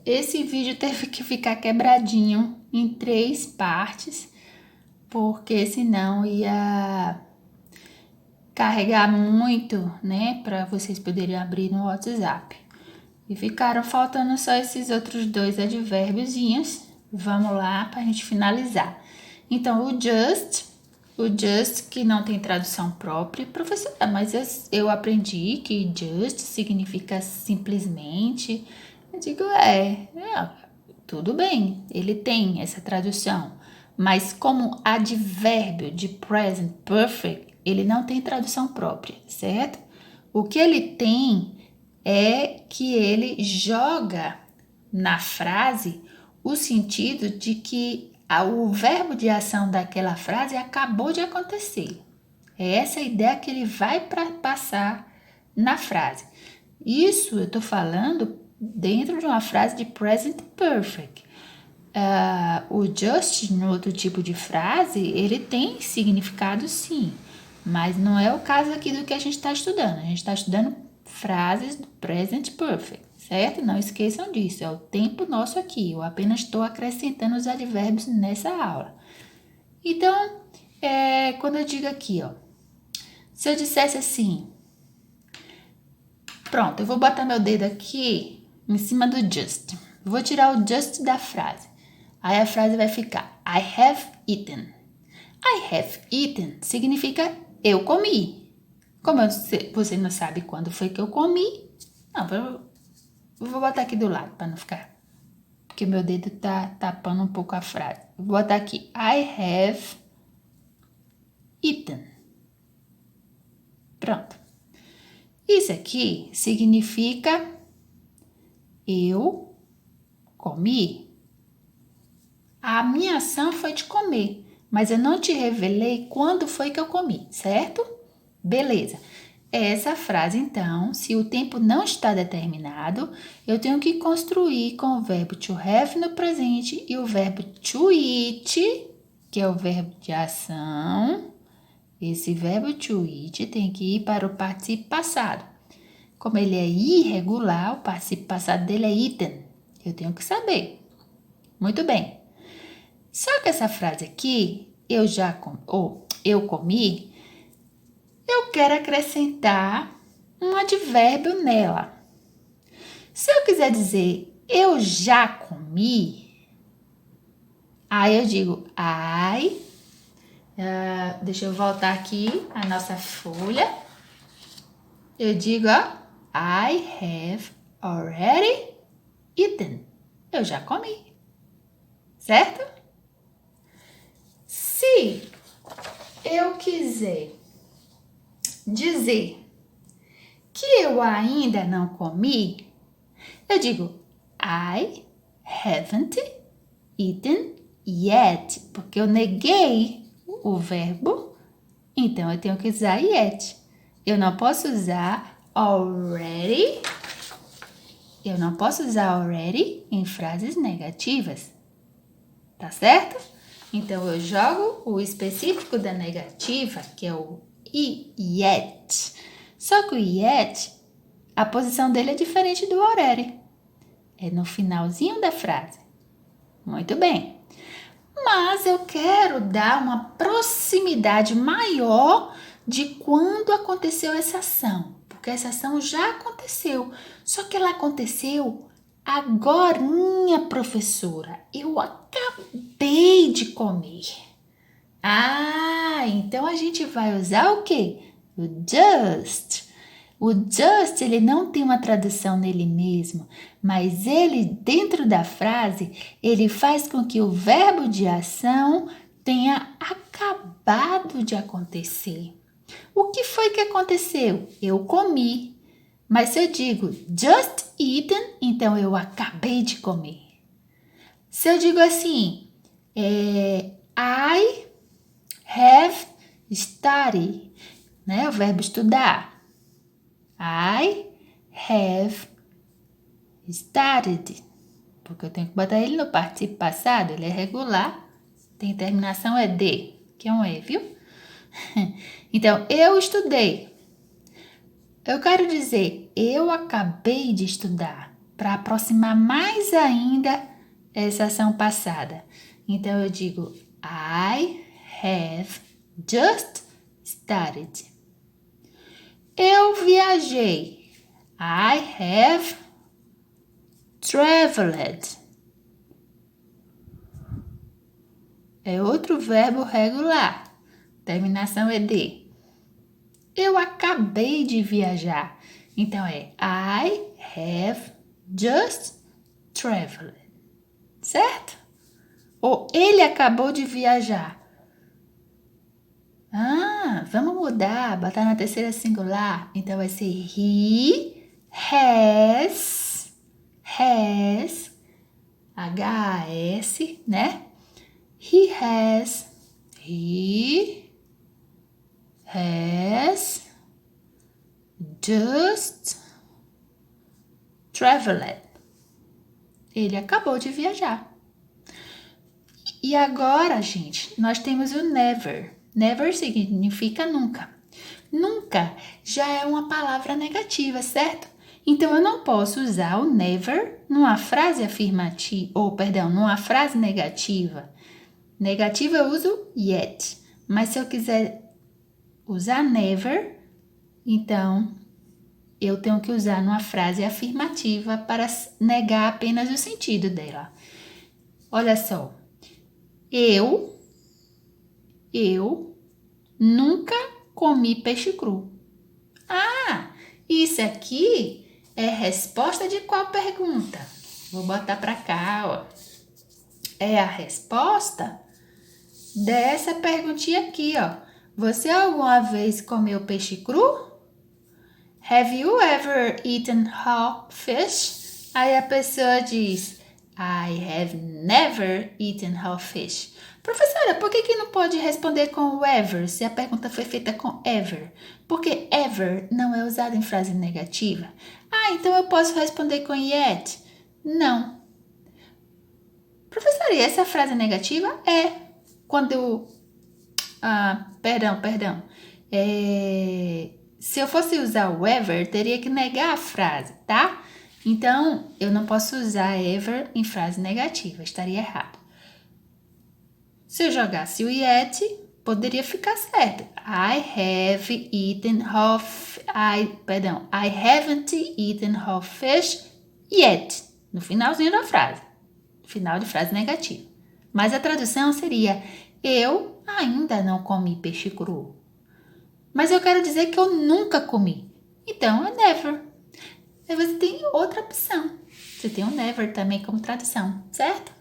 Esse vídeo teve que ficar quebradinho em 3 partes, porque senão ia carregar muito, né, para vocês poderem abrir no WhatsApp. E ficaram faltando só esses outros 2 advérbiozinhos. Vamos lá para a gente finalizar. Então, o just que não tem tradução própria, professora, mas eu aprendi que just significa simplesmente. Eu digo, tudo bem, ele tem essa tradução, mas como advérbio de present perfect, ele não tem tradução própria, certo? O que ele tem é que ele joga na frase o sentido de que o verbo de ação daquela frase acabou de acontecer. É essa a ideia que ele vai passar na frase. Isso eu estou falando dentro de uma frase de present perfect. O just, no outro tipo de frase, ele tem significado sim, mas não é o caso aqui do que a gente está estudando. A gente está estudando frases do present perfect, certo? Não esqueçam disso, é o tempo nosso aqui. Eu apenas estou acrescentando os advérbios nessa aula. Então, quando eu digo aqui, ó, se eu dissesse assim, pronto, eu vou botar meu dedo aqui em cima do just. Vou tirar o just da frase. Aí a frase vai ficar I have eaten. I have eaten significa eu comi. Como você não sabe quando foi que eu comi, não, eu vou botar aqui do lado para não ficar, porque meu dedo tá tapando um pouco a frase. Vou botar aqui I have eaten. Pronto. Isso aqui significa eu comi. A minha ação foi de comer, mas eu não te revelei quando foi que eu comi, certo? Beleza. Essa frase, então, se o tempo não está determinado, eu tenho que construir com o verbo to have no presente e o verbo to eat, que é o verbo de ação. Esse verbo to eat tem que ir para o particípio passado. Como ele é irregular, o particípio passado dele é eaten. Eu tenho que saber. Muito bem. Só que essa frase aqui, eu comi, eu quero acrescentar um advérbio nela. Se eu quiser dizer eu já comi, aí eu digo deixa eu voltar aqui a nossa folha. Eu digo, I have already eaten. Eu já comi. Certo? Se eu quiser dizer que eu ainda não comi, eu digo I haven't eaten yet, porque eu neguei o verbo, então eu tenho que usar yet. Eu não posso usar already. Eu não posso usar already em frases negativas. Tá certo? Então, eu jogo o específico da negativa, que é o yet. Só que o yet, a posição dele é diferente do already. É no finalzinho da frase. Muito bem. Mas eu quero dar uma proximidade maior de quando aconteceu essa ação. Porque essa ação já aconteceu. Só que ela aconteceu agorinha, professora. Eu acabei de comer. Então a gente vai usar o quê? O just. O just, ele não tem uma tradução nele mesmo, mas ele, dentro da frase, ele faz com que o verbo de ação tenha acabado de acontecer. O que foi que aconteceu? Eu comi. Mas se eu digo just eaten, então eu acabei de comer. Se eu digo assim, I have studied, né? O verbo estudar. I have studied. Porque eu tenho que botar ele no particípio passado, ele é regular, tem terminação é de, que é um E, viu? Então, eu estudei. Eu quero dizer, eu acabei de estudar. para aproximar mais ainda essa ação passada. Então, eu digo I have just started. Eu viajei. I have traveled. É outro verbo regular. Terminação ED. Eu acabei de viajar. Então, é I have just traveled. Certo? Ou ele acabou de viajar. Vamos mudar, botar na terceira singular. Então, vai ser he has, H-A-S, né? He has just traveled. Ele acabou de viajar. E agora, gente, nós temos o never. Never significa nunca. Nunca já é uma palavra negativa, certo? Então, eu não posso usar o never numa frase afirmativa, numa frase negativa. Negativa eu uso yet. Mas se eu quiser usar never, então eu tenho que usar numa frase afirmativa para negar apenas o sentido dela. Olha só. Eu nunca comi peixe cru. Isso aqui é resposta de qual pergunta? Vou botar para cá, ó. É a resposta dessa perguntinha aqui, ó. Você alguma vez comeu peixe cru? Have you ever eaten raw fish? Aí a pessoa diz, I have never eaten raw fish. Professora, por que não pode responder com o ever se a pergunta foi feita com ever? Porque ever não é usado em frase negativa. Então eu posso responder com yet? Não. Professora, e essa frase negativa é quando eu... Perdão. Se eu fosse usar o ever, teria que negar a frase, tá? Então, eu não posso usar ever em frase negativa, estaria errado. Se eu jogasse o yet, poderia ficar certo. I haven't eaten raw fish yet. No finalzinho da frase. Final de frase negativa. Mas a tradução seria, eu ainda não comi peixe cru. Mas eu quero dizer que eu nunca comi. Então, é never. Aí você tem outra opção. Você tem o never também como tradução, certo?